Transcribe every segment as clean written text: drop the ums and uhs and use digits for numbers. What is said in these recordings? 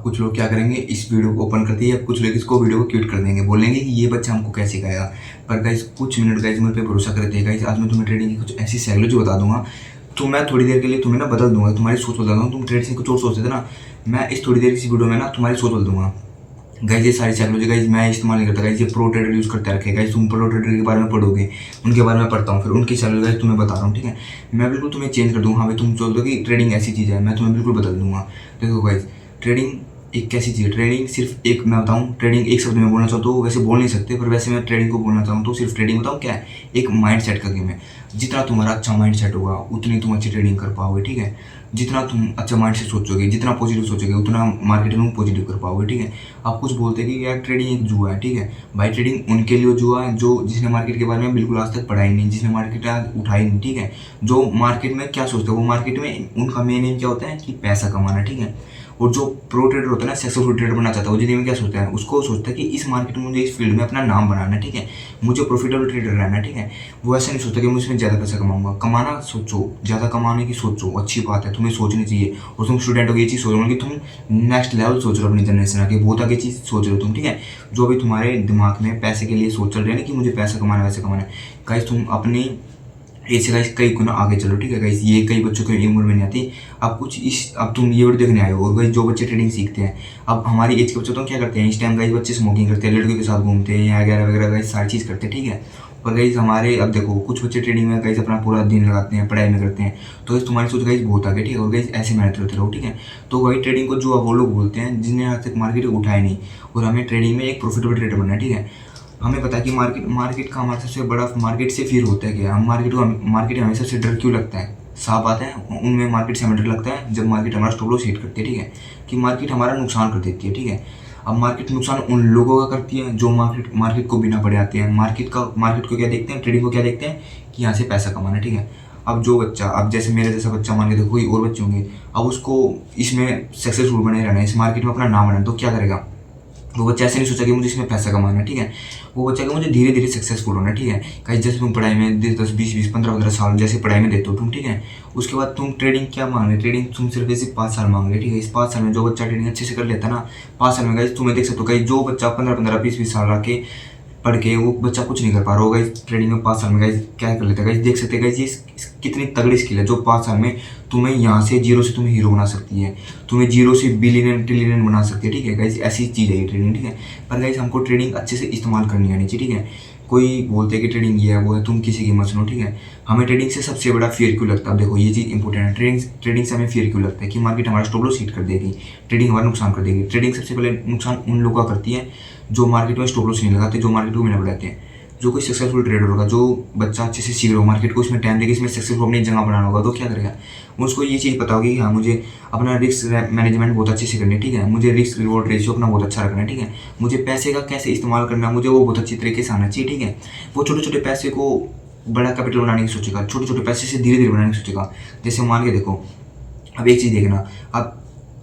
कुछ लोग क्या करेंगे, इस वीडियो को ओपन करते ही अब कुछ लोग इसको वीडियो को क्विट कर देंगे, बोलेंगे कि ये बच्चा हमको कैसे सिखाएगा। पर गाइस कुछ मिनट गाइस मेरे पे भरोसा करते हैं गाइस, आज मैं तुम्हें ट्रेडिंग की कुछ ऐसी साइकोलॉजी बता दूंगा, तो मैं थोड़ी देर के लिए तुम्हें ना बदल दूंगा, तुम्हारी सोच बदल दूंगा। तुम ट्रेड से कुछ और सोचते थे ना, मैं इस थोड़ी देर की वीडियो में ना तुम्हारी सोच बदल दूंगा। गाइस ये सारी साइकोलॉजी गाइस मैं इस्तेमाल नहीं करता गाइस, ये प्रो ट्रेडर यूज़ करते रखे गाइस। तुम प्रो ट्रेडर के बारे में पढ़ोगे, उनके बारे में पढ़ता हूँ, फिर उनकी साइकोलॉजी गाइस तुम्हें बता रहा हूँ, ठीक है। मैं बिल्कुल तुम्हें चेंज कर दूँगा। हाँ भाई तुम सोच दो कि ट्रेडिंग ऐसी चीज़ है, मैं तुम्हें बिल्कुल बदल दूंगा। देखो गाइस, ट्रेडिंग एक कैसी चीज़ है, ट्रेडिंग सिर्फ एक, मैं बताऊँ ट्रेडिंग एक शब्द में बोलना चाहूँ तो वैसे बोल नहीं सकते, पर वैसे मैं ट्रेडिंग को बोलना चाहूँ तो सिर्फ ट्रेडिंग बताऊँ क्या है, एक माइंड सेट का गेम है। जितना तुम्हारा अच्छा माइंड सेट होगा उतनी तुम अच्छी ट्रेडिंग कर पाओगे, ठीक है। जितना तुम अच्छा माइंड से सोचोगे, जितना पॉजिटिव सोचोगे, उतना मार्केट में पॉजिटिव कर पाओगे, ठीक है। आप कुछ बोलते हैं कि यार ट्रेडिंग एक जुआ है, ठीक है भाई। ट्रेडिंग उनके लिए जुआ है जो जिसने मार्केट के बारे में बिल्कुल आज तक पढ़ा ही नहीं, जिसने मार्केट आज उठाई नहीं, ठीक है। जो मार्केट में क्या सोचते हैं, वो मार्केट में उनका मेन एम क्या होता है कि पैसा कमाना, ठीक है। और जो प्रो ट्रेडर होता है ना, सक्सेसफुल ट्रेडर बनना चाहता है, वो जिंदगी में क्या सोचता है, उसको सोचता है कि इस मार्केट में मुझे इस फील्ड में अपना नाम बनाना है, ठीक है। मुझे प्रॉफिटेबल ट्रेडर रहना है, ठीक है। वो ऐसा नहीं सोचता कि मैं इसमें ज़्यादा पैसा कमाऊंगा। कमाना सोचो, ज़्यादा कमाने की सोचो, अच्छी बात है, तुम्हें सोचनी चाहिए। और तुम स्टूडेंट हो, ये चीज़ सोच रहे हो कि तुम नेक्स्ट लेवल सोच रहे हो अपनी जनरेशन आगे, बहुत आगे चीज़ सोच रहे हो तुम, ठीक है। जो भी तुम्हारे दिमाग में पैसे के लिए सोच चल रहे हैं ना कि मुझे पैसा कमाना है, वैसे कमाना है, गाइस तुम अपनी ऐसे गाइस कई गुना आगे चलो, ठीक है गाइस। ये कई बच्चों की उम्र में नहीं आती। अब कुछ इस अब तुम ये वीडियो देखने आए हो, और गाइस जो बच्चे ट्रेडिंग सीखते हैं, अब हमारी एज के बच्चे तो क्या करते हैं, इस टाइम गाइस बच्चे स्मोकिंग करते हैं, लड़कियों के साथ घूमते हैं, या वगैरह वगैरह गाइस सारी चीज़ करते हैं, ठीक है। और गाइस हमारे अब देखो कुछ बच्चे ट्रेडिंग में गाइस अपना पूरा दिन लगाते हैं, पढ़ाई में करते हैं, तो गाइस तुम्हारी सोच गाइस बहुत आगे, ठीक है। और गाइस ऐसे मेहनत करते रहो, ठीक है। तो गाइस ट्रेडिंग को जो वो लोग बोलते हैं जिन्हें आज तक मार्केट उठाया नहीं, और हमें ट्रेडिंग में एक प्रॉफिटेबल ट्रेडर बनना है, ठीक है। हमें पता है कि मार्केट का हमारा सबसे बड़ा, मार्केट से फिर होता है क्या, हम मार्केट हमें सबसे डर क्यों लगता है, साफ बात है, उनमें मार्केट से हमें डर लगता है जब मार्केट हमारा स्टॉप लॉस हिट करती है, ठीक है, कि मार्केट हमारा नुकसान कर देती है, ठीक है। अब मार्केट नुकसान उन लोगों का करती है जो मार्केट को बिना पढ़े आते हैं। मार्केट को क्या देखते हैं, ट्रेडिंग को क्या देखते हैं कि यहाँ से पैसा कमाना, ठीक है। अब जो बच्चा, अब जैसे मेरे जैसा बच्चा मान के देखो, कोई और बच्चे होंगे, अब उसको इसमें सक्सेसफुल बने रहना है, इस मार्केट में अपना नाम बनाना, तो क्या करेगा वो बच्चा, ऐसे नहीं सोचा कि मुझे इसमें पैसा कमाना है, ठीक है। वो बच्चा कि मुझे धीरे धीरे सक्सेसफुल होना है, ठीक है। कहीं जैसे तुम पढ़ाई में 10 20 20 15 15 साल जैसे पढ़ाई में देते हो तुम, ठीक है। उसके बाद तुम ट्रेडिंग क्या मांग रहे, ट्रेडिंग तुम सिर्फ ऐसे 5 साल मांग रहे, ठीक है। इस 5 साल में जो बच्चा ट्रेडिंग अच्छे से कर लेता है ना, 5 साल में गाइस तुम्हें देख सकते हो, कहीं जो बच्चा 15 15 20 20 साल रह के पढ़ के वो बच्चा कुछ नहीं कर पा रहा होगा, इस ट्रेडिंग में 5 साल में गाइस क्या कर लेता है, गाइस देख सकते हैं गाइस ये कितनी तगड़ी स्किल है जो 5 साल में तुम्हें यहाँ से जीरो से तुम्हें हीरो बना सकती है, तुम्हें जीरो से बिलियन ट्रिलियन बना सकती है, ठीक है गाइस। ऐसी चीज़ है ये ट्रेडिंग, ठीक है। पर गाइस हमको ट्रेडिंग अच्छे से इस्तेमाल करनी आनी चाहिए, ठीक है। कोई बोलते हैं कि ट्रेडिंग ये है वो है, तुम किसी की मत सुनो, ठीक है। हमें ट्रेडिंग से सबसे बड़ा फियर क्यों लगता है, देखो ये चीज़ इंपॉर्टेंट है। ट्रेडिंग से हमें फियर क्यों लगता है कि मार्केट हमारा स्टॉप लॉस हिट कर देगी, ट्रेडिंग हमारा नुकसान कर देगी। ट्रेडिंग सबसे पहले नुकसान उन लोगों का करती है जो मार्केट में स्टॉप लॉस नहीं लगाते, जो मार्केट को बिना बढ़ाते हैं। जो कोई सक्सेसफुल ट्रेडर होगा, जो बच्चा अच्छे से सीख रहा हो मार्केट को, इसमें टाइम देके इसमें सक्सेसफुल अपनी जगह बनाना होगा, तो क्या करेगा, उसको ये चीज़ पता होगी कि हाँ मुझे अपना रिस्क मैनेजमेंट बहुत अच्छे से करनी है, ठीक है। मुझे रिस्क रिवॉर्ड रेशियो अपना बहुत अच्छा रखना है, ठीक है। मुझे पैसे का कैसे इस्तेमाल करना है, मुझे वो बहुत अच्छी तरीके से आना चाहिए, ठीक है। वो छोटे छोटे पैसे को बड़ा कैपिटल बनाने की सोचेगा, छोटे छोटे पैसे से धीरे धीरे बनाने की सोचेगा। जैसे मान के देखो, अब एक चीज़ देखना, अब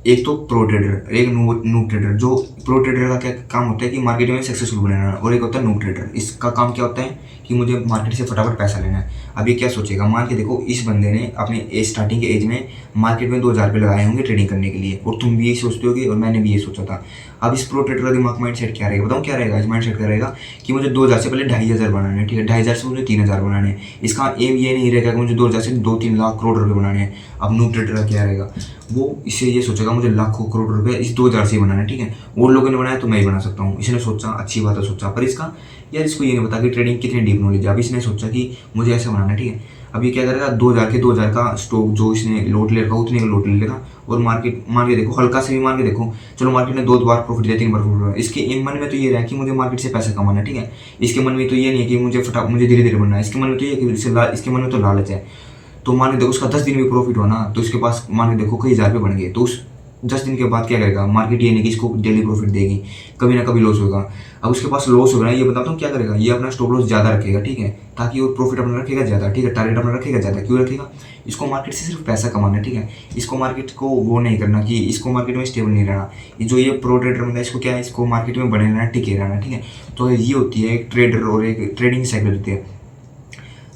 एक तो प्रो ट्रेडर, एक नूब ट्रेडर। जो प्रो ट्रेडर का क्या काम होता है कि मार्केट में सक्सेसफुल बनाना, और एक होता है नूब ट्रेडर, इसका काम क्या होता है कि मुझे मार्केट से फटाफट पैसा लेना है। अब ये क्या सोचेगा, मान के देखो इस बंदे ने अपने स्टार्टिंग के एज में मार्केट में 2000 रुपये लगाए होंगे ट्रेडिंग करने के लिए, और तुम भी यही सोचते होगे और मैंने भी ये सोचा था। अब इस प्रो ट्रेडर का दिमाग माइंड सेट क्या रहेगा, बताऊँ क्या रहेगा, इस माइंड सेट क्या रहेगा कि मुझे 2000 से पहले 2500 बनाने हैं, ठीक है। 2500 से मुझे 3000 बनाने हैं। इसका एम ये नहीं रहेगा कि मुझे 2000 से 2-3 लाख करोड़ रुपये बनाने हैं। अब नूब ट्रेडर का क्या रहेगा, वो इससे ये सोचेगा मुझे लाखों करोड़ रुपए इस 2000 से ही बनाना है, ठीक है। और लोगों ने बनाया तो मैं ही बना सकता हूँ, इसने सोचा, अच्छी बात है सोचा, पर इसका यार इसको ये नहीं पता कि ट्रेडिंग कितनी डीप नॉलेज है। अब इसने सोचा कि मुझे ऐसे बनाना है, ठीक है। अब ये क्या करेगा, 2000 का स्टॉक जो इसने लोट ले रखा उतने का लोट ले लेगा, और मार्केट मान के देखो, हल्का से भी मान के देखो, चलो मार्केट ने 2 बार प्रॉफिट दिया, 3 बार प्रॉफिट हुआ, इसके मन में तो ये रहा कि मुझे मार्केट से पैसा कमाना है, ठीक है। इसके मन में तो ये नहीं है कि मुझे धीरे धीरे बनना है, इसके मन में तो ये कि इसके मन में तो लालच है। तो मान के देखो उसका 10 दिन में प्रॉफिट हुआ ना, तो इसके पास मान के देखो कई 1000 रुपये बन गए, तो उस 10 दिन के बाद क्या करेगा, मार्केट ये नहीं कि इसको डेली प्रॉफिट देगी, कभी ना कभी लॉस होगा। अब उसके पास लॉस होगा ना, ये बताता हूँ क्या करेगा, ये अपना स्टॉप लॉस ज़्यादा रखेगा, ठीक है, ताकि वो प्रॉफिट अपना रखेगा ज़्यादा, ठीक है। टारगेट अपना रखेगा ज़्यादा, क्यों रखेगा, इसको मार्केट से सिर्फ पैसा कमाना है, ठीक है। इसको मार्केट को वो नहीं करना कि इसको मार्केट में स्टेबल नहीं रहना। जो ये प्रो ट्रेडर बनता है, इसको क्या है, इसको मार्केट में बने रहना, टिके रहना, ठीक है। तो ये होती है एक ट्रेडर और एक ट्रेडिंग साइकिल होती है।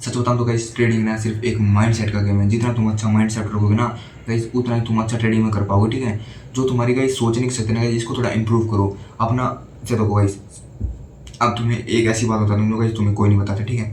सच बताऊँ तो गाइस ट्रेडिंग ना सिर्फ एक माइंड सेट का गेम है। जितना तुम अच्छा माइंड सेट रखोगे ना, गाइस उतना ही तुम अच्छा ट्रेडिंग में कर पाओगे, ठीक है। जो तुम्हारी गाइस सोचने की शक्ति है गाइस, इसको थोड़ा इंप्रूव करो अपना। चलो गाइस, अब तुम्हें एक ऐसी बात बता दूंगा गाइस, तुम्हें कोई नहीं बताता, ठीक है।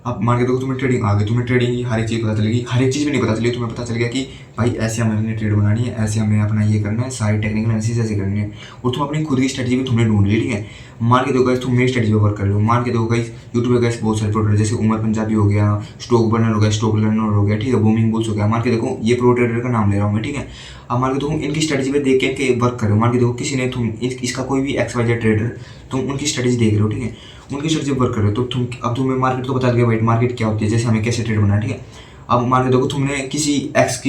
अब मान के देखो तुम्हें ट्रेडिंग आ गई, तुम्हें ट्रेडिंग की हर एक चीज़ पता चलेगी, हर एक चीज़ भी नहीं पता चलेगी, तुम्हें पता चल गया कि भाई ऐसे हमें अपनी ट्रेड बनानी है, ऐसे हमें अपना ये करना है, सारी टेक्निकल एनालिसिस ऐसे करनी है, और तुम अपनी खुद की स्ट्रेटजी भी तुमने ढूंढ ली, ठीक है। मान के देखो गाइस तुम मेरी स्ट्रेटजी पर वर्क कर रहे हो, मान के देखो गाइस यूट्यूब पे गाइस बहुत सारे प्रो ट्रेडर जैसे उमर पंजाबी हो गया, स्टॉक बर्नर हो गया, स्टॉक लर्नर हो गया, ठीक है, बूमिंग बुल्स हो गया, मान के देखो ये प्रो ट्रेडर का नाम ले रहा हूँ मैं, ठीक है। अब मान के देखो इनकी स्ट्रेटजी पे देख के वर्क कर रहे हो, मान के देखो किसी ने तुम इसका कोई भी XYZ ट्रेडर, तुम उनकी स्ट्रेटजी देख रहे हो, ठीक है, उनकी स्ट्रेटजी वर्क कर रहे हो, तो तुम अब तुम्हें मार्केट तो बता दिया वाइट मार्केट क्या होती है, जैसे हमें कैसे ट्रेड बनाना है, ठीक है। अब मान के देखो तुमने किसी एक्स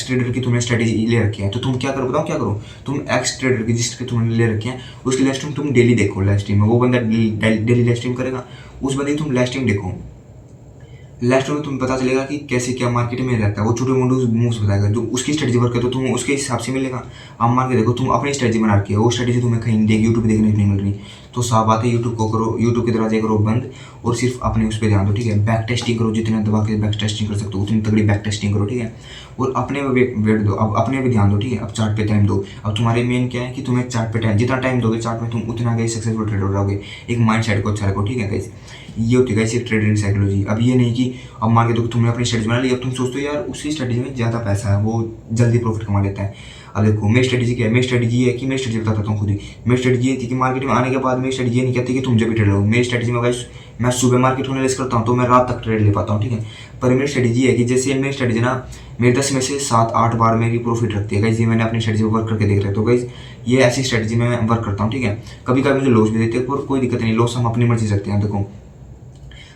ट्रेडर की तुमने स्ट्रेटजी ले रखी है, तो तुम क्या करो बताओ क्या करो, तुम एक्स ट्रेडर की जिसकी तुमने ले रखी है उसकी लाइव स्ट्रीम तुम डेली देखो, लाइव स्ट्रीम में वो बंदा डेली लाइव स्ट्रीम करेगा, उस बंदे की तुम लाइव स्ट्रीम देखो, लास्ट में तुम्हें पता चलेगा कि कैसे क्या मार्केट में रहता है, वो छोटे मोटे मूव्स बताएगा, जो उसकी स्ट्रेटजी वर्क है तो तुम्हें उसके हिसाब से मिलेगा। अब मान के देखो तुम अपनी स्ट्रेटजी बना रखी है, वो स्ट्रेटजी तुम्हें कहीं नहीं देगी, यूट्यूब देखने नहीं मिल रही, तो साफ बात है यूट्यूब को करो, यूट्यूब के दरवाजे करो बंद, और सिर्फ अपने उस पर ध्यान दो, ठीक है। बैक टेस्टिंग करो, जितना दबा के बैक टेस्टिंग कर सकते हो उतनी तगड़ी बैक टेस्टिंग करो, ठीक है, और अपने वेट दो, अब अपने भी ध्यान दो, ठीक है। अब चार्ट पे टाइम दो, अब तुम्हारे मेन क्या है कि तुम्हें चार्ट पे टाइम, जितना टाइम दोगे चार्ट में तुम उतना गई सक्सेसफुल ट्रेडर रहोगे। एक माइंड सेट को अच्छा रखो, ठीक है गाइस, ये होती है गाइस एक ट्रेडिंग साइकोलॉजी। अब ये नहीं कि अब मान के देखो तुमने अपनी स्ट्रेटजी बना ली, अब तुम सोचते हो यार उसकी स्ट्रेटजी में ज़्यादा पैसा है, वो जल्दी प्रॉफिट कमा लेता है। अब देखो मेरी स्ट्रेटजी क्या है, मेरी स्ट्रेटजी ये है कि मेरी स्ट्रेटजी बताता हूँ खुद ही, मेरी स्ट्रेटजी ये थी कि मार्केट में आने के बाद मेरी स्ट्रेटजी ये नहीं कहती कि तुम जब भी ट्रेड हो, मेरी स्ट्रेटजी में गाइस मैं सुबह मार्केट होने लेस करता हूँ तो मैं रात तक ट्रेड ले पाता हूँ, ठीक है। पर मेरी स्ट्रेटजी है कि जैसे मेरी स्ट्रेटजी ना मेरे 10 में से 7-8 बार मेरी प्रॉफिट रखती है गाइस, ये मैंने अपनी स्ट्रेटजी वर्क करके देख रहे तो गाइस ये ऐसी स्ट्रेटजी में मैं वर्क करता हूँ, ठीक है। कभी कभी मुझे लॉस भी देते हैं पर कोई दिक्कत नहीं, लॉस हम अपनी मर्जी से सकते हैं। देखो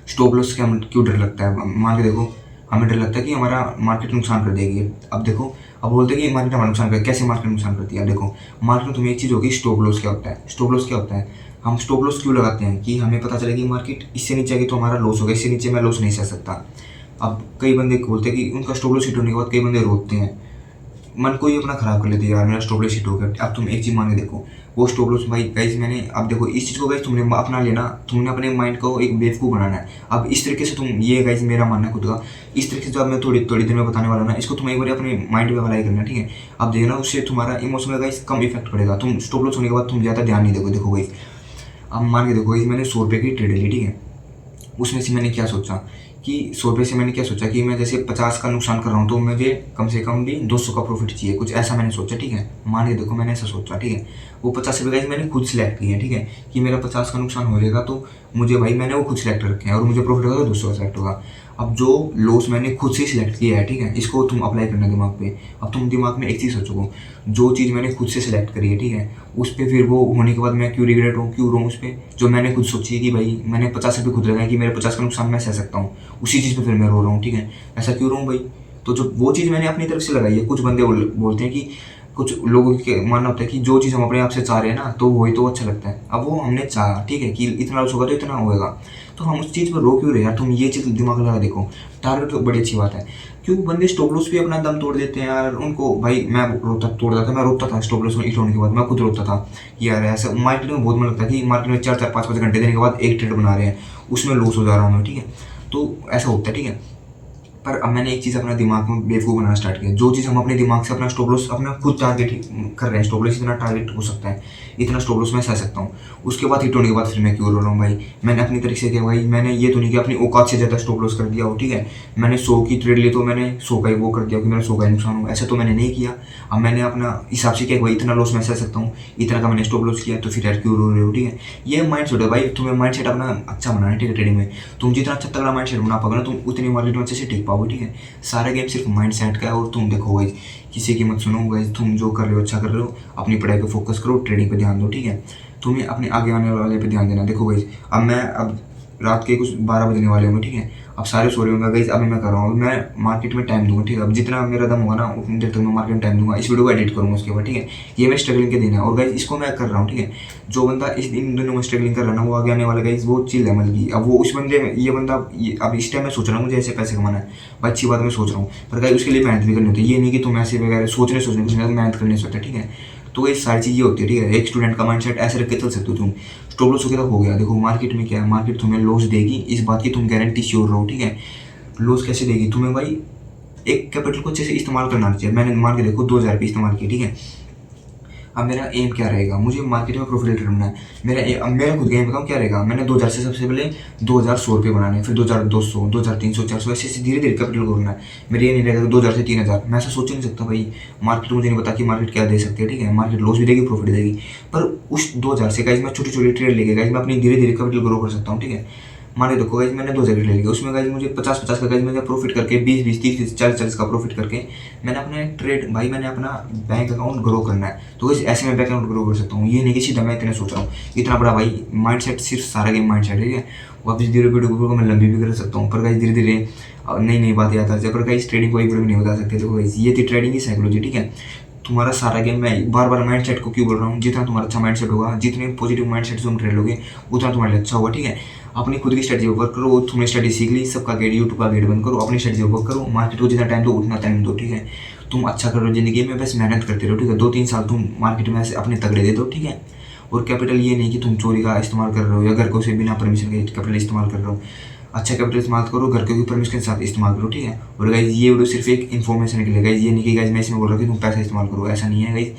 स्टॉप लॉस के हम क्यों डर लगता है, मान के देखो हमें डर लगता है कि हमारा मार्केट नुकसान कर देगी। अब देखो अब बोलते हैं कि मार्केट हमारा नुकसान कर, कैसे मार्केट नुकसान करती है। अब देखो मार्केट में तुम्हें एक चीज़ होगी, स्टॉप लॉस क्या होता है। स्टॉप लॉस क्या होता है, हम स्टॉप लॉस क्यों लगाते हैं कि हमें पता चले कि मार्केट इससे नीचे आएगी तो हमारा लॉस होगा, इससे नीचे मैं लॉस नहीं सह सकता। अब कई बंदे बोलते हैं कि उनका स्टॉप लॉस हिट होने के बाद कई बंदे रोते हैं, मन को ही अपना खराब कर लेते हैं, यार मेरा स्टॉप लॉस हिट हो गया। अब तुम एक चीज़ मान के देखो वो स्टॉप लॉस भाई गाइस मैंने, अब देखो इस चीज़ को गाइस तुमने अपना लेना, तुमने अपने माइंड को एक बेवकूफ़ बनाना है। अब इस तरीके से तुम ये गाइस मेरा मानना है खुद का, इस तरीके से जो अब मैं थोड़ी थोड़ी देर में बताने वाला ना, इसको तुम एक बार अपने माइंड पे अप्लाई करना, ठीक है। अब देखना उससे तुम्हारा इमोशनल गाइस कम इफेक्ट पड़ेगा, तुम स्टॉप लॉस होने के बाद तुम ज़्यादा ध्यान नहीं दोगे। देखो गाइस अब मान के देखो गाइस मैंने 100 रुपये की ट्रेड ली, ठीक है, उसमें से मैंने क्या सोचा कि 100 रुपये से मैंने क्या सोचा कि मैं जैसे 50 का नुकसान कर रहा हूँ तो मुझे कम से कम भी 200 का प्रॉफिट चाहिए, कुछ ऐसा मैंने सोचा, ठीक है। मान के देखो मैंने ऐसा सोचा, ठीक है, वो 50 रुपये का मैंने खुद सिलेक्ट किया है, ठीक है, कि मेरा 50 का नुकसान हो जाएगा तो मुझे भाई मैंने वो खुद सिलेक्ट रखे हैं और मुझे प्रॉफिट होगा तो 200 का सिलेक्ट होगा। अब जो लॉस मैंने खुद से सिलेक्ट किया है, ठीक है, इसको तुम अप्लाई करना दिमाग पे। अब तुम दिमाग में एक चीज़ सोचो, जो चीज़ मैंने खुद से सिलेक्ट करी है, ठीक है, उस पर फिर वो होने के बाद मैं क्यों रिग्रेट हूँ, क्यों रो उस पर, जो मैंने खुद सोची है कि भाई मैंने 50 रुपये खुद लगाया कि मेरे 50 का नुकसान मैं सह सकता हूँ, उसी चीज़ पर फिर मैं रो रहा हूँ, ठीक है, ऐसा क्यों रो हूँ भाई। तो जो वो चीज़ मैंने अपनी तरफ से लगाई है, कुछ बंदे बोलते हैं कि कुछ लोगों के मानना होता है कि जो चीज़ हम अपने आप से चाह रहे हैं ना तो वही तो अच्छा लगता है। अब वो हमने चाहा, ठीक है, कि इतना लॉस होगा तो इतना होगा, तो हम उस चीज़ पर रो क्यों रहे यार। तुम ये चीज़ दिमाग लगा देखो, टारगेट तो बड़ी अच्छी बात है, क्यों बंदे स्टॉप लॉस भी अपना दम तोड़ देते हैं यार। उनको भाई मैं तोड़ता था, मैं रोता था स्टॉप लॉस हिट होने के बाद, मैं खुद रोता था कि यार ऐसा मार्केट में बहुत मन लगता है कि मार्केट में 4-4, 5-5 घंटे देने के बाद एक ट्रेड बना रहे हैं, उसमें लॉस हो जा रहा हूँ मैं, ठीक है, तो ऐसा होता है, ठीक है। पर अब मैंने एक चीज़ अपना दिमाग में बेवकूफ़ बनाना स्टार्ट किया, जो चीज़ हम अपने दिमाग से अपना स्टॉप लॉस अपना खुद टारगेट कर रहे हैं, स्टॉप लॉस इतना टारगेट हो सकता है, इतना स्टॉप लॉस मैं सह सकता हूँ, उसके बाद हिट होने के बाद फिर मैं क्यों रो रहा हूँ भाई। मैंने अपनी तरीके से किया भाई, मैंने ये तो नहीं किया अपनी औकात से ज़्यादा स्टॉप लॉस कर दिया हो, ठीक है, मैंने 100 की ट्रेड ली तो मैंने 100 का ही वो कर दिया कि मेरा 100 का ही नुकसान हो, ऐसा तो मैंने नहीं किया। अब मैंने अपना हिसाब से किया भाई इतना लॉस मैं सह सकता हूँ, इतना का मैंने स्टॉप लॉस किया, तो फिर यार क्यों रो रहे हो, ठीक है। ये माइंड सेट है भाई, तुम्हें माइंड सेट अपना अच्छा बनाना है, ठीक है। ट्रेडिंग में तुम जितना अच्छा तगड़ा माइंड सेट बना पाओगे ना, तुम उतनी मार्केट में अच्छे से टिक पाओगे, ठीक है। सारा गेम सिर्फ माइंड सेट का है। और तुम देखो गाइस किसी की मत सुनो गाइस, तुम जो कर रहे हो अच्छा कर रहे हो, अपनी पढ़ाई पे फोकस करो, ट्रेडिंग पे ध्यान दो, ठीक है। तुम्हें अपने आगे आने वाले पे ध्यान देना। देखो गाइस अब रात के कुछ 12 बजने वाले होंगे, ठीक है, अब सारे सो रहे होंगे गाइस, अभी मैं कर रहा हूँ, मैं मार्केट में टाइम दूंगा, ठीक है। अब जितना मेरा दम होगा ना उतनी देर तक मैं मार्केट में टाइम दूंगा, इस वीडियो को एडिट करूँगा उसके बाद, ठीक है। ये मैं स्ट्रगलिंग के दिन है और गाइस इसको मैं कर रहा हूँ, ठीक है। जो बंदा इन दिनों में स्ट्रगलिंग कर रहा है ना, वो आगे आने वाला गाइस वो चिल है मतलब की। अब वो उस बंदे में ये बंदा अब इस टाइम में सोच रहा हूँ मुझे ऐसे पैसे कमाना है, भाई अच्छी बात मैं सोच रहा हूँ, पर गाइस उसके लिए मेहनत भी करनी होती है। ये नहीं कि तुम ऐसे वगैरह सोचने कुछ नहीं, मेहनत करने से होता है, ठीक है। तो ये सारी चीज़ें होती है, ठीक है। एक स्टूडेंट का माइंडसेट ऐसे रख के चल सकते हो तुम, स्टॉप लॉस वगैरह हो गया। देखो मार्केट में क्या है, मार्केट तुम्हें लॉस देगी, इस बात की तुम गारंटी श्योर रहो, ठीक है। लॉस कैसे देगी तुम्हें भाई, एक कैपिटल को अच्छे से इस्तेमाल करना चाहिए। मैंने मान के देखो 2000 रुपये इस्तेमाल किए, ठीक है। अब मेरा एम क्या रहेगा, मुझे मार्केट में प्रॉफिट ढूंढना है। मेरा खुद का एम बताऊँ क्या रहेगा, मैंने 2000 से सबसे पहले 2100 रुपये बनाने, फिर 2200, 2300, 400, ऐसे धीरे धीरे कैपिटल को करना है। मेरे ये नहीं रहेगा 2000 से 3000। मैं ऐसा सोच नहीं सकता भाई, मार्केट मुझे नहीं पता कि मार्केट क्या दे सकती है, ठीक है। मार्केट लॉस भी देगी, प्रॉफिट देगी, पर उस 2000 से गाइस मैं छोटी छोटी ट्रेड लेके गाइस मैं अपनी धीरे धीरे कैपिटल ग्रो कर सकता हूँ, ठीक है। मान के देखो गाइस मैंने 2000 ले लिया, उसमें गाइस मुझे 50-50 का गाइस मैंने प्रॉफिट करके 20-20, 30-30, 40-40 का प्रॉफिट करके मैंने अपने ट्रेड भाई मैंने अपना बैंक अकाउंट ग्रो करना है। तो गाइस ऐसे मैं बैंक अकाउंट ग्रो कर सकता हूँ, ये नहीं कि सीधा मैं इतने सोच रहा हूँ इतना बड़ा भाई माइंडसेट, सिर्फ सारा गेम माइंडसेट, ठीक है। वापस धीरे वीडियो को मैं लंबी भी कर सकता हूँ, पर गाइस धीरे धीरे नई नई बातें आता है। पर गाइस ट्रेडिंग को एक वीडियो में नहीं बता सकते। तो गाइस ये थी ट्रेडिंग की साइकोलॉजी, ठीक है। तुम्हारा सारा गेम, मैं बार बार माइंडसेट को क्यों बोल रहा हूँ, जितना तुम्हारा अच्छा माइंडसेट होगा, जितने पॉजिटिव माइंडसेट से तुम ट्रेड लोगे उतना तुम्हारे लिए अच्छा होगा, ठीक है। अपनी खुद की स्ट्रेटजी वर्क करो, तुमने स्टडी सीख ली, सबका गेट यूट्यूब का गेट बंद करो, अपनी स्ट्रेटजी वर्क करो, मार्केट को जितना टाइम दो उतना टाइम दो, ठीक है। तुम अच्छा करो जिंदगी में, बस मेहनत करते रहो, ठीक है। 2-3 साल तुम मार्केट में ऐसे अपने तगड़े दे दो, ठीक है। और कैपिटल ये नहीं कि तुम चोरी का इस्तेमाल कर रहे हो या घर को से बिना परमिशन के कैपिटल इस्तेमाल कर रहे हो। अच्छा कैपिटल इस्तेमाल करो, घर के परमिशन के साथ इस्तेमाल करो, ठीक है। और गाइज ये वीडियो सिर्फ एक इन्फॉर्मेशन के लिए, गाइज ये नहीं कि गाइज मैं इसमें बोल रहा हूँ कि तुम पैसा इस्तेमाल करो, ऐसा नहीं है गाइज।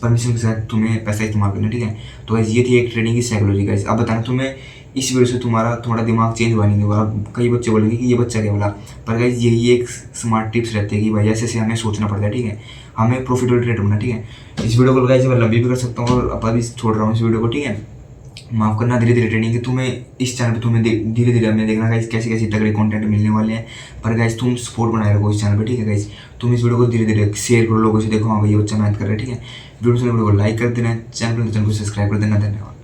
परमिशन के साथ तुम्हें पैसा इस्तेमाल करना, ठीक है। तो गाइज ये थी एक ट्रेडिंग की साइकोलॉजी गाइज। अब बताना तुम्हें इस वीडियो से थोड़ा दिमाग चेंज हुआ नहीं हुआ। कई बच्चे बोलेंगे कि ये बच्चा क्या बोला, पर गाइज यही एक स्मार्ट टिप्स रहते हैं कि भाई ऐसे ऐसे हमें सोचना पड़ता है, ठीक है। हमें प्रॉफिटेबल ट्रेड होना, ठीक है। इस वीडियो को गाइज मैं लंबी भी कर सकता हूँ और अब अभी छोड़ रहा हूँ इस वीडियो को, ठीक है। माफ करना, धीरे धीरे ट्रेडिंग की तुम्हें इस चैनल पे तुम्हें धीरे धीरे हमें देखना गाइस कैसे कैसे तगड़े कंटेंट मिलने वाले हैं। पर गाइस तुम सपोर्ट बनाए रखो इस चैनल पे, ठीक है गाइस। तुम इस वीडियो को धीरे धीरे शेयर करो लोगों से, देखो हाँ भाई ये बच्चा मेहनत कर रहा है, ठीक है। वीडियो को लाइक कर देना, चैनल को सब्सक्राइब कर देना। धन्यवाद।